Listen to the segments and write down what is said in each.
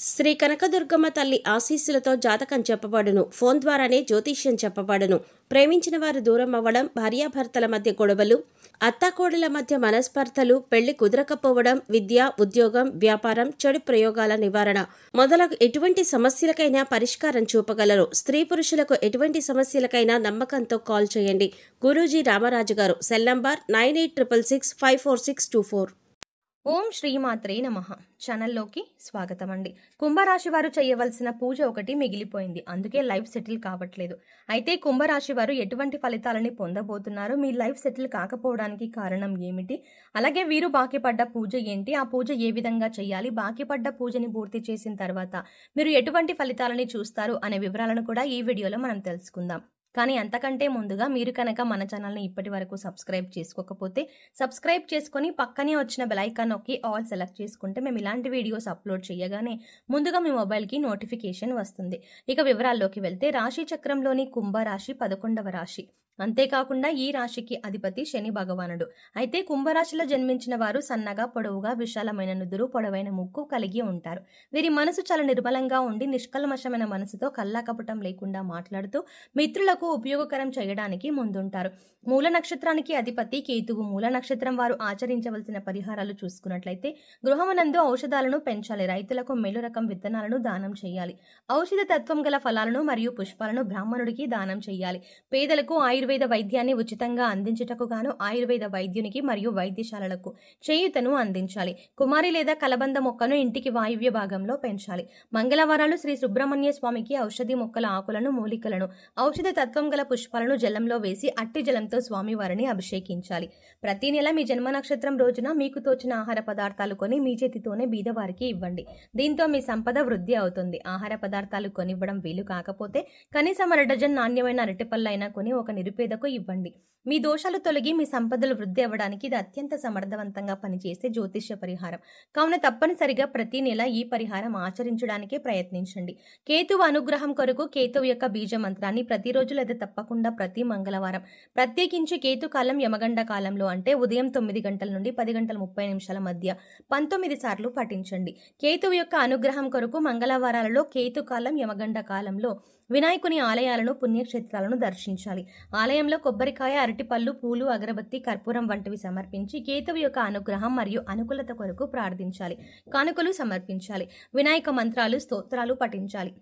శ్రీ కనకదుర్గమ్మ తల్లి ఆశీస్సులతో జాతకం చెప్పబడును. ఫోన్ ద్వారానే జ్యోతిష్యం చెప్పబడును. ప్రేమించిన వారు దూరం అవ్వడం, భార్యాభర్తల మధ్య గొడవలు, అత్తాకోడల మధ్య మనస్పర్ధలు, పెళ్లి కుదరకపోవడం, విద్య, ఉద్యోగం, వ్యాపారం, చెడు ప్రయోగాల నివారణ మొదలగు ఎటువంటి సమస్యలకైనా పరిష్కారం చూపగలరు. స్త్రీ పురుషులకు ఎటువంటి సమస్యలకైనా నమ్మకంతో కాల్ చేయండి. గురూజీ రామరాజు గారు. Cell number 9866654624. ఓం శ్రీమాత్రే నమః. ఛానల్లోకి స్వాగతం అండి. కుంభరాశి వారు చేయవలసిన పూజ ఒకటి మిగిలిపోయింది, అందుకే లైఫ్ సెటిల్ కావట్లేదు. అయితే కుంభరాశి వారు ఎటువంటి ఫలితాలని పొందబోతున్నారు, మీ లైఫ్ సెటిల్ కాకపోవడానికి కారణం ఏమిటి, అలాగే వీరు బాకీ పడ్డ పూజ ఏంటి, ఆ పూజ ఏ విధంగా చేయాలి, బాకీ పడ్డ పూజని పూర్తి చేసిన తర్వాత మీరు ఎటువంటి ఫలితాలని చూస్తారు అనే వివరాలను కూడా ఈ వీడియోలో మనం తెలుసుకుందాం. కానీ అంతకంటే ముందుగా మీరు కనుక మన ఛానల్ని ఇప్పటి వరకు సబ్స్క్రైబ్ చేసుకోకపోతే సబ్స్క్రైబ్ చేసుకొని పక్కనే వచ్చిన బెల్ ఐకాన్ నొక్కి ఆల్ సెలెక్ట్ చేసుకుంటే మేము ఇలాంటి వీడియోస్ అప్లోడ్ చేయగానే ముందుగా మీ మొబైల్కి నోటిఫికేషన్ వస్తుంది. ఇక వివరాల్లోకి వెళ్తే రాశి చక్రంలోని కుంభరాశి 11వ రాశి. అంతేకాకుండా ఈ రాశికి అధిపతి శని భగవానుడు. అయితే కుంభరాశిలో జన్మించిన వారు సన్నగా, పొడవుగా, విశాలమైన నుదురు, పొడవైన ముక్కు కలిగి ఉంటారు. వీరి మనసు చాలా నిర్మలంగా ఉండి నిష్కల్మషమైన మనసుతో కల్లాకపటం లేకుండా మాట్లాడుతూ మిత్రులకు ఉపయోగకరం చేయడానికి ముందుంటారు. మూల నక్షత్రానికి అధిపతి కేతువు. మూల నక్షత్రం వారు ఆచరించవలసిన పరిహారాలు చూసుకున్నట్లయితే గృహమునందు ఔషధాలను పెంచాలి. రైతులకు మేలు రకం విత్తనాలను దానం చేయాలి. ఔషధ తత్వం గల ఫలాలను మరియు పుష్పాలను బ్రాహ్మణుడికి దానం చేయాలి. పేదలకు ఆయుర్వేద వైద్యాన్ని ఉచితంగా అందించుటకు గాను ఆయుర్వేద వైద్యునికి మరియు వైద్యశాలలకు చేయూతను అందించాలి. కుమారి లేదా కలబంద మొక్కను ఇంటికి వాయువ్య భాగంలో పెంచాలి. మంగళవారాలు శ్రీ సుబ్రహ్మణ్య స్వామికి ఔషధి మొక్కల ఆకులను, మూలికలను, ఔషధ తత్వం గల పుష్పాలను జలంలో వేసి అట్టి జలంతో స్వామివారిని అభిషేకించాలి. ప్రతి నెల మీ జన్మ నక్షత్రం రోజున మీకు తోచిన ఆహార పదార్థాలు కొని మీ చేతితోనే బీదవారికి ఇవ్వండి. దీంతో మీ సంపద వృద్ధి అవుతుంది. ఆహార పదార్థాలు కొనివ్వడం వీలు కాకపోతే కనీసం 1 డజన్ నాణ్యమైన అరటిపళ్ళైనా కొని ఒక నిరుపేదకు ఇవ్వండి. మీ దోషాలు తొలగి మీ సంపదలు వృద్ధి అవ్వడానికి ఇది అత్యంత సమర్థవంతంగా పనిచేసే జ్యోతిష్య పరిహారం. కావున తప్పనిసరిగా ప్రతి నెల ఈ పరిహారం ఆచరించడానికే ప్రయత్నించండి. కేతువు అనుగ్రహం కొరకు కేతువు యొక్క బీజ మంత్రాన్ని ప్రతిరోజు లేదా తప్పకుండా ప్రతి మంగళవారం, ప్రత్యేకించి కేతుకాలం యమగండ కాలంలో అంటే ఉదయం 9 గంటల నుండి 10 గంటల 30 నిమిషాల మధ్య 19 సార్లు పఠించండి. కేతువు యొక్క అనుగ్రహం కొరకు మంగళవారాలలో కేతుకాలం యమగండ కాలంలో వినాయకుని ఆలయాలను, పుణ్యక్షేత్రాలను దర్శించాలి. ఆలయంలో కొబ్బరికాయ, అరటిపళ్ళు, పూలు, అగరబత్తి, కర్పూరం వంటివి సమర్పించి కేతువు యొక్క అనుగ్రహం మరియు అనుకూలత కొరకు ప్రార్థించాలి. కానుకలు సమర్పించాలి. వినాయక మంత్రాలు, స్తోత్రాలు పఠించాలి.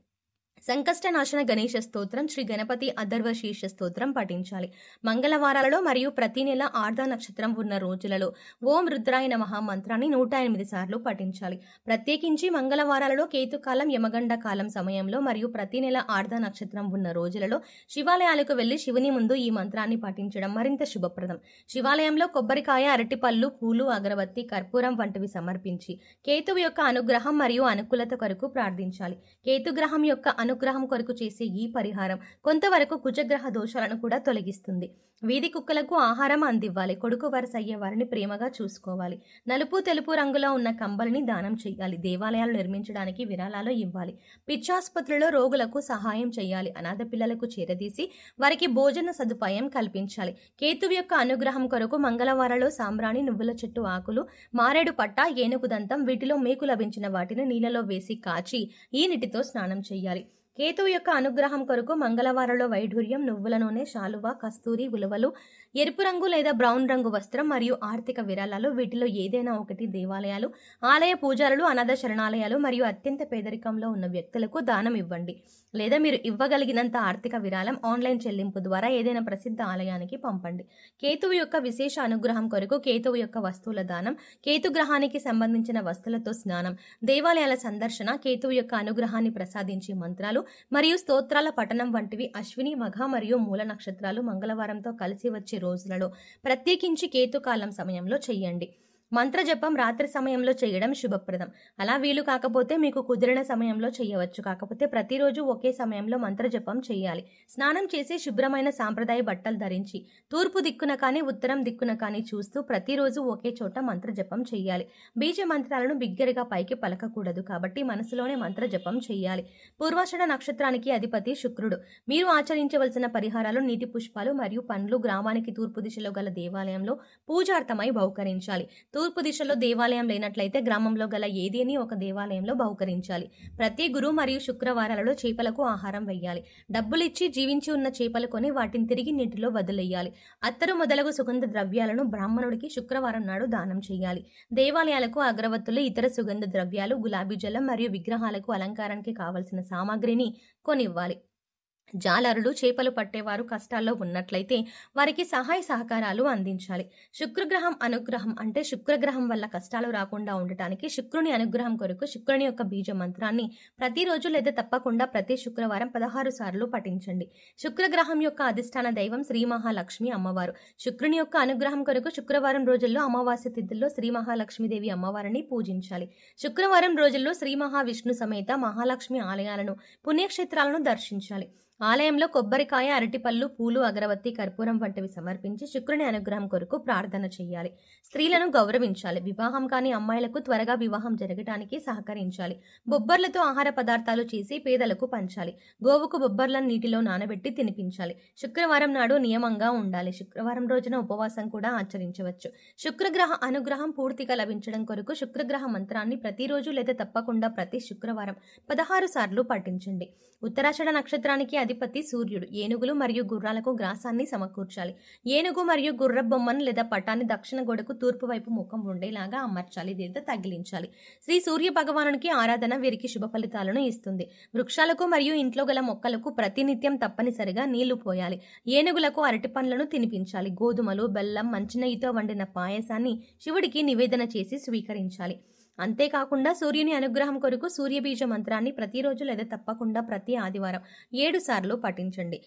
సంకష్టనాశన గణేశ స్తోత్రం, శ్రీ గణపతి అథర్వ శీర్ష స్తోత్రం పఠించాలి. మంగళవారాలలో మరియు ప్రతి నెల ఆర్ధ నక్షత్రం ఉన్న రోజులలో ఓం రుద్రాయ నమః మంత్రాన్ని 108 సార్లు పఠించాలి. ప్రత్యేకించి మంగళవారాలలో కేతుకాలం యమగండ కాలం సమయంలో మరియు ప్రతి నెల ఆర్ధ నక్షత్రం ఉన్న రోజులలో శివాలయాలకు వెళ్లి శివుని ముందు ఈ మంత్రాన్ని పఠించడం మరింత శుభప్రదం. శివాలయంలో కొబ్బరికాయ, అరటిపళ్ళు, పూలు, అగరబత్తి, కర్పూరం వంటివి సమర్పించి కేతువు యొక్క అనుగ్రహం మరియు అనుకూలత కొరకు ప్రార్థించాలి. కేతుగ్రహం యొక్క అనుగ్రహం కొరకు చేసే ఈ పరిహారం కొంతవరకు కుజగ్రహ దోషాలను కూడా తొలగిస్తుంది. వీధి కుక్కలకు ఆహారం అందివ్వాలి. కొడుకు వరుస అయ్యే వారిని ప్రేమగా చూసుకోవాలి. నలుపు, తెలుపు రంగులో ఉన్న కంబలిని దానం చేయాలి. దేవాలయాలు నిర్మించడానికి విరాళాలు ఇవ్వాలి. పిచ్చాసుపత్రిలో రోగులకు సహాయం చేయాలి. అనాథ పిల్లలకు చేరదీసి వారికి భోజన సదుపాయం కల్పించాలి. కేతువు యొక్క అనుగ్రహం కొరకు మంగళవారాలు సాంబ్రాణి, నువ్వుల చెట్టు ఆకులు, మారేడు పట్ట, ఏనుగు దంతం వీటిలో మేకు లభించిన వాటిని నీళ్ళలో వేసి కాచి ఈ నీటితో స్నానం చేయాలి. కేతువు యొక్క అనుగ్రహం కొరకు మంగళవారంలో వైఢూర్యం, నువ్వుల నూనె, శాలువ, కస్తూరి, ఉలవలు, ఎరుపు రంగు లేదా బ్రౌన్ రంగు వస్త్రం మరియు ఆర్థిక విరాళాలు వీటిలో ఏదైనా ఒకటి దేవాలయాలు, ఆలయ పూజారులు, అనాథ శరణాలయాలు మరియు అత్యంత పేదరికంలో ఉన్న వ్యక్తులకు దానం ఇవ్వండి. లేదా మీరు ఇవ్వగలిగినంత ఆర్థిక విరాళం ఆన్లైన్ చెల్లింపు ద్వారా ఏదైనా ప్రసిద్ధ ఆలయానికి పంపండి. కేతువు యొక్క విశేష అనుగ్రహం కొరకు కేతువు యొక్క వస్తువుల దానం, కేతుగ్రహానికి సంబంధించిన వస్తువులతో స్నానం, దేవాలయాల సందర్శన, కేతువు యొక్క అనుగ్రహాన్ని ప్రసాదించే మంత్రాలు మరియు స్తోత్రాల పఠనం వంటివి అశ్విని, మఘ మరియు మూల నక్షత్రాలు మంగళవారంతో కలిసి వచ్చే రోజులలో ప్రత్యేకించి కేతుకాలం సమయంలో చెయ్యండి. మంత్రజపం రాత్రి సమయంలో చేయడం శుభప్రదం. అలా వీలు కాకపోతే మీకు కుదిరిన సమయంలో చేయవచ్చు. కాకపోతే ప్రతిరోజు ఒకే సమయంలో మంత్రజపం చేయాలి. స్నానం చేసి శుభ్రమైన సాంప్రదాయ బట్టలు ధరించి తూర్పు దిక్కున కానీ ఉత్తరం దిక్కున కానీ చూస్తూ ప్రతిరోజు ఒకే చోట మంత్రజపం చేయాలి. బీజ మంత్రాలను బిగ్గరగా పైకి పలకకూడదు కాబట్టి మనసులోనే మంత్రజపం చేయాలి. పూర్వాషాఢ నక్షత్రానికి అధిపతి శుక్రుడు. మీరు ఆచరించవలసిన పరిహారాలు నీటి పుష్పాలు మరియు పండ్లు గ్రామానికి తూర్పు దిశలో గల దేవాలయంలో పూజార్థమై బహుకరించాలి. తూర్పు దిశలో దేవాలయం లేనట్లయితే గ్రామంలో గల ఏదేని ఒక దేవాలయంలో బహుకరించాలి. ప్రతి గురు మరియు శుక్రవారాలలో చేపలకు ఆహారం వేయాలి. డబ్బులిచ్చి జీవించి ఉన్న చేపలు కొని వాటిని తిరిగి నీటిలో వదిలేయాలి. అత్తరు మొదలగు సుగంధ ద్రవ్యాలను బ్రాహ్మణుడికి శుక్రవారం నాడు దానం చేయాలి. దేవాలయాలకు అగరవత్తులు, ఇతర సుగంధ ద్రవ్యాలు, గులాబీ జలం మరియు విగ్రహాలకు అలంకారానికి కావలసిన సామాగ్రిని కొనివ్వాలి. జాలరులు, చేపలు పట్టేవారు కష్టాల్లో ఉన్నట్లయితే వారికి సహాయ సహకారాలు అందించాలి. శుక్రగ్రహం అనుగ్రహం అంటే శుక్రగ్రహం వల్ల కష్టాలు రాకుండా ఉండటానికి శుక్రుని అనుగ్రహం కొరకు శుక్రుని యొక్క బీజ మంత్రాన్ని ప్రతిరోజు లేదా తప్పకుండా ప్రతి శుక్రవారం 16 సార్లు పఠించండి. శుక్రగ్రహం యొక్క అధిష్టాన దైవం శ్రీ మహాలక్ష్మి అమ్మవారు. శుక్రుని యొక్క అనుగ్రహం కొరకు శుక్రవారం రోజుల్లో అమావాస్య తిథుల్లో శ్రీ మహాలక్ష్మీదేవి అమ్మవారిని పూజించాలి. శుక్రవారం రోజుల్లో శ్రీ మహావిష్ణు సమేత మహాలక్ష్మి ఆలయాలను, పుణ్యక్షేత్రాలను దర్శించాలి. ఆలయంలో కొబ్బరికాయ, అరటిపళ్ళు, పూలు, అగరబత్తి, కర్పూరం వంటివి సమర్పించి శుక్రుని అనుగ్రహం కొరకు ప్రార్థన చేయాలి. స్త్రీలను గౌరవించాలి. వివాహం కాని అమ్మాయిలకు త్వరగా వివాహం జరగటానికి సహకరించాలి. బొబ్బర్లతో ఆహార పదార్థాలు చేసి పేదలకు పంచాలి. గోవుకు బొబ్బర్లను నీటిలో నానబెట్టి తినిపించాలి. శుక్రవారం నాడు నియమంగా ఉండాలి. శుక్రవారం రోజున ఉపవాసం కూడా ఆచరించవచ్చు. శుక్రగ్రహ అనుగ్రహం పూర్తిగా లభించడం కొరకు శుక్రగ్రహ మంత్రాన్ని ప్రతిరోజు లేదా తప్పకుండా ప్రతి శుక్రవారం 16 సార్లు పఠించండి. ఉత్తరాషాఢ నక్షత్రానికి అధిపతి సూర్యుడు. ఏనుగులు మరియు గుర్రాలకు గ్రాసాన్ని సమకూర్చాలి. ఏనుగు మరియు గుర్ర బొమ్మను లేదా పటాన్ని దక్షిణ గోడకు తూర్పు వైపు ముఖం ఉండేలాగా అమర్చాలి లేదా తగిలించాలి. శ్రీ సూర్య భగవానునికి ఆరాధన వీరికి శుభ ఫలితాలను ఇస్తుంది. వృక్షాలకు మరియు ఇంట్లో గల మొక్కలకు ప్రతినిత్యం తప్పనిసరిగా నీళ్లు పోయాలి. ఏనుగులకు అరటి పండ్లను తినిపించాలి. గోధుమలు, బెల్లం, మంచినెయ్యితో వండిన పాయసాన్ని శివుడికి నివేదన చేసి స్వీకరించాలి. అంతేకాకుండా సూర్యుని అనుగ్రహం కొరకు సూర్యబీజ మంత్రాన్ని ప్రతిరోజు లేదా తప్పకుండా ప్రతి ఆదివారం 7 సార్లు పఠించండి.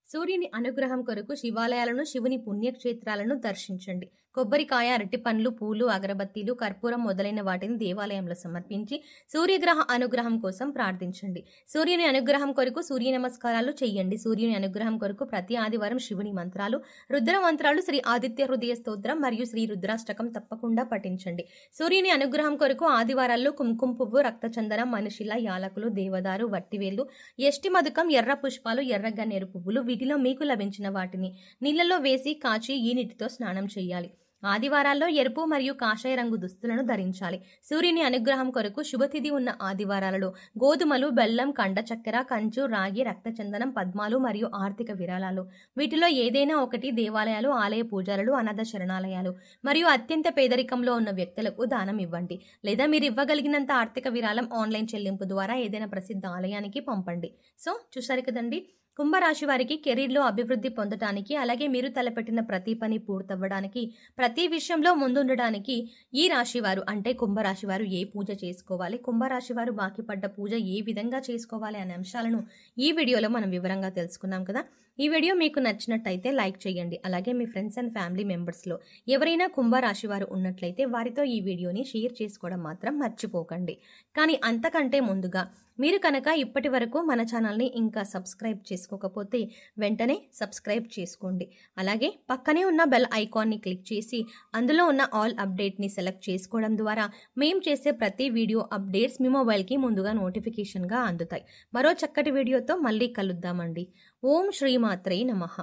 సూర్యుని అనుగ్రహం కొరకు శివాలయాలను, శివుని పుణ్యక్షేత్రాలను దర్శించండి. కొబ్బరికాయ, అరటి పండ్లు, పూలు, అగరబత్తీలు, కర్పూరం మొదలైన వాటిని దేవాలయంలో సమర్పించి సూర్యగ్రహ అనుగ్రహం కోసం ప్రార్థించండి. సూర్యుని అనుగ్రహం కొరకు సూర్య నమస్కారాలు చేయండి. సూర్యుని అనుగ్రహం కొరకు ప్రతి ఆదివారం శివుని మంత్రాలు, రుద్ర మంత్రాలు, శ్రీ ఆదిత్య హృదయ స్తోత్రం మరియు శ్రీ రుద్రాష్టకం తప్పకుండా పఠించండి. సూర్యుని అనుగ్రహం కొరకు ఆదివారాల్లో కుంకుమ పువ్వు, రక్తచందనం, మనిషిల, యాలకులు, దేవదారు, వట్టివేలు, యష్టి మధుకం, ఎర్ర పుష్పాలు, ఎర్ర గన్నేరు పువ్వులు వీటిలో మీకు లభించిన వాటిని నీళ్లలో వేసి కాచి ఈ నీటితో స్నానం చేయాలి. ఆదివారాల్లో ఎరుపు మరియు కాషాయ రంగు దుస్తులను ధరించాలి. సూర్యుని అనుగ్రహం కొరకు శుభతిథి ఉన్న ఆదివారాలలో గోధుమలు, బెల్లం, కండ చక్కెర, కంచు, రాగి, రక్తచందనం, పద్మాలు మరియు ఆర్థిక విరాళాలు వీటిలో ఏదైనా ఒకటి దేవాలయాలు, ఆలయ పూజారులు, అనాథ శరణాలయాలు మరియు అత్యంత పేదరికంలో ఉన్న వ్యక్తులకు దానం ఇవ్వండి. లేదా మీరు ఇవ్వగలిగినంత ఆర్థిక విరాళం ఆన్లైన్ చెల్లింపు ద్వారా ఏదైనా ప్రసిద్ధ ఆలయానికి పంపండి. సో చూసారు కదండి, కుంభరాశి వారికి కెరీర్లో అభివృద్ధి పొందడానికి, అలాగే మీరు తలపెట్టిన ప్రతి పని పూర్తవ్వడానికి, ప్రతి విషయంలో ముందుండడానికి ఈ రాశి వారు అంటే కుంభరాశి వారు ఏ పూజ చేసుకోవాలి, కుంభరాశి వారు బాకీ పడ్డ పూజ ఏ విధంగా చేసుకోవాలి అనే అంశాలను ఈ వీడియోలో మనం వివరంగా తెలుసుకున్నాం కదా. ఈ వీడియో మీకు నచ్చినట్టయితే లైక్ చేయండి. అలాగే మీ ఫ్రెండ్స్ అండ్ ఫ్యామిలీ మెంబర్స్లో ఎవరైనా కుంభరాశి వారు ఉన్నట్లయితే వారితో ఈ వీడియోని షేర్ చేసుకోవడం మాత్రం మర్చిపోకండి. కానీ అంతకంటే ముందుగా మీరు కనుక ఇప్పటి వరకు మన ఛానల్ని ఇంకా సబ్స్క్రైబ్ చేసుకోకపోతే వెంటనే సబ్స్క్రైబ్ చేసుకోండి. అలాగే పక్కనే ఉన్న బెల్ ఐకాన్ని క్లిక్ చేసి అందులో ఉన్న ఆల్ అప్డేట్ని సెలెక్ట్ చేసుకోవడం ద్వారా మేము చేసే ప్రతి వీడియో అప్డేట్స్ మీ మొబైల్కి ముందుగా నోటిఫికేషన్గా అందుతాయి. మరో చక్కటి వీడియోతో మళ్ళీ కలుద్దామండి. ఓం శ్రీమాత్రే నమః.